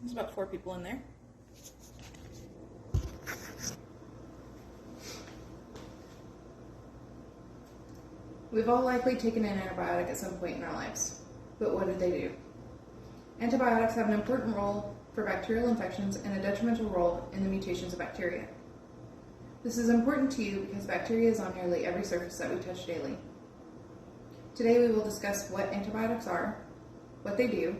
There's about 4 people in there. We've all likely taken an antibiotic at some point in our lives, but what did they do? Antibiotics have an important role for bacterial infections and a detrimental role in the mutations of bacteria. This is important to you because bacteria is on nearly every surface that we touch daily. Today we will discuss what antibiotics are, what they do,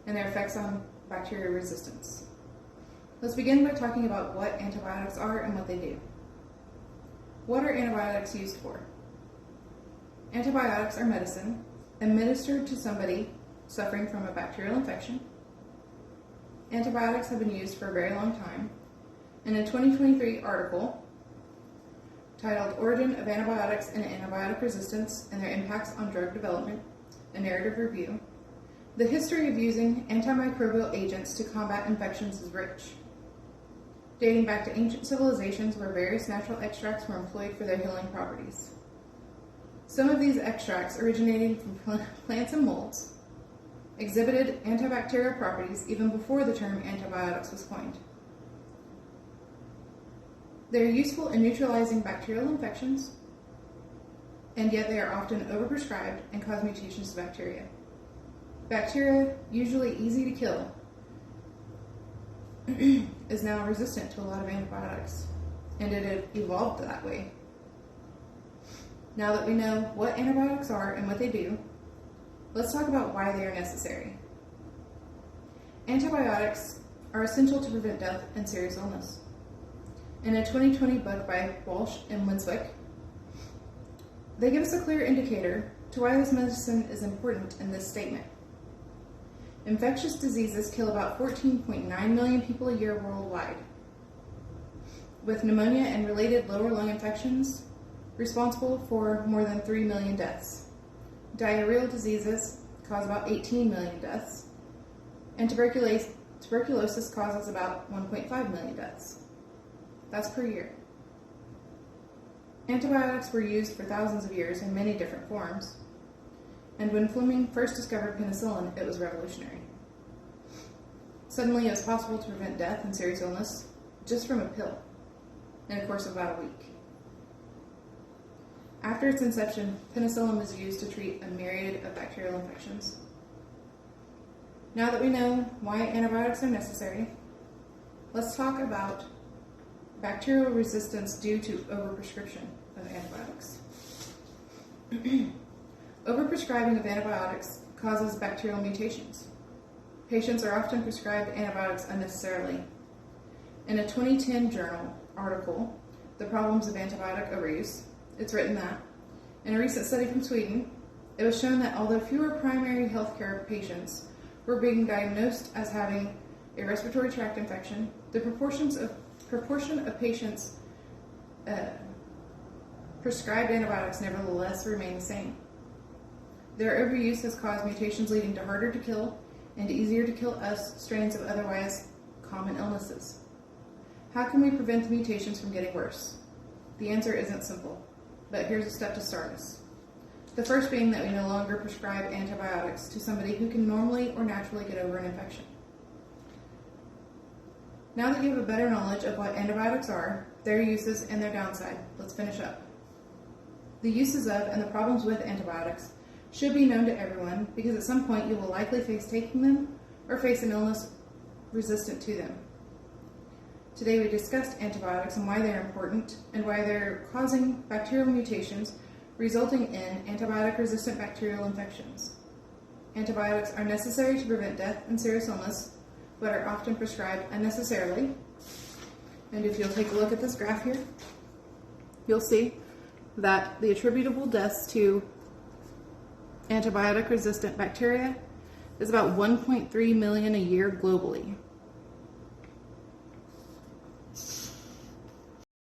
and their effects on bacterial resistance. Let's begin by talking about what antibiotics are and what they do. What are antibiotics used for? Antibiotics are medicine administered to somebody suffering from a bacterial infection. Antibiotics have been used for a very long time. In a 2023 article titled Origin of Antibiotics and Antibiotic Resistance and Their Impacts on Drug Development, a narrative review, the history of using antimicrobial agents to combat infections is rich, dating back to ancient civilizations where various natural extracts were employed for their healing properties. Some of these extracts, originating from plants and molds, exhibited antibacterial properties even before the term antibiotics was coined. They are useful in neutralizing bacterial infections, and yet they are often overprescribed and cause mutations to bacteria. Bacteria, usually easy to kill, is now resistant to a lot of antibiotics, and it evolved that way. Now that we know what antibiotics are and what they do, let's talk about why they are necessary. Antibiotics are essential to prevent death and serious illness. In a 2020 book by Walsh and Winswick, they give us a clear indicator to why this medicine is important in this statement. Infectious diseases kill about 14.9 million people a year worldwide, with pneumonia and related lower lung infections responsible for more than 3 million deaths. Diarrheal diseases cause about 18 million deaths, and tuberculosis causes about 1.5 million deaths. That's per year. Antibiotics were used for thousands of years in many different forms, and when Fleming first discovered penicillin, it was revolutionary. Suddenly, it was possible to prevent death and serious illness just from a pill in a course of about a week. After its inception, penicillin was used to treat a myriad of bacterial infections. Now that we know why antibiotics are necessary, let's talk about bacterial resistance due to overprescription of antibiotics. Overprescribing of antibiotics causes bacterial mutations. Patients are often prescribed antibiotics unnecessarily. In a 2010 journal article, The Problems of Antibiotic Overuse, it's written that, in a recent study from Sweden, it was shown that although fewer primary healthcare patients were being diagnosed as having a respiratory tract infection, the proportion of patients prescribed antibiotics nevertheless remained the same. Their overuse has caused mutations leading to harder to kill and easier to kill us strains of otherwise common illnesses. How can we prevent the mutations from getting worse? The answer isn't simple, but here's a step to start us. The first being that we no longer prescribe antibiotics to somebody who can normally or naturally get over an infection. Now that you have a better knowledge of what antibiotics are, their uses, and their downside, let's finish up. The uses of and the problems with antibiotics should be known to everyone because at some point you will likely face taking them or face an illness resistant to them. Today we discussed antibiotics and why they're important and why they're causing bacterial mutations resulting in antibiotic-resistant bacterial infections. Antibiotics are necessary to prevent death and serious illness, but are often prescribed unnecessarily. And if you'll take a look at this graph here, you'll see that the attributable deaths to antibiotic-resistant bacteria is about 1.3 million a year globally.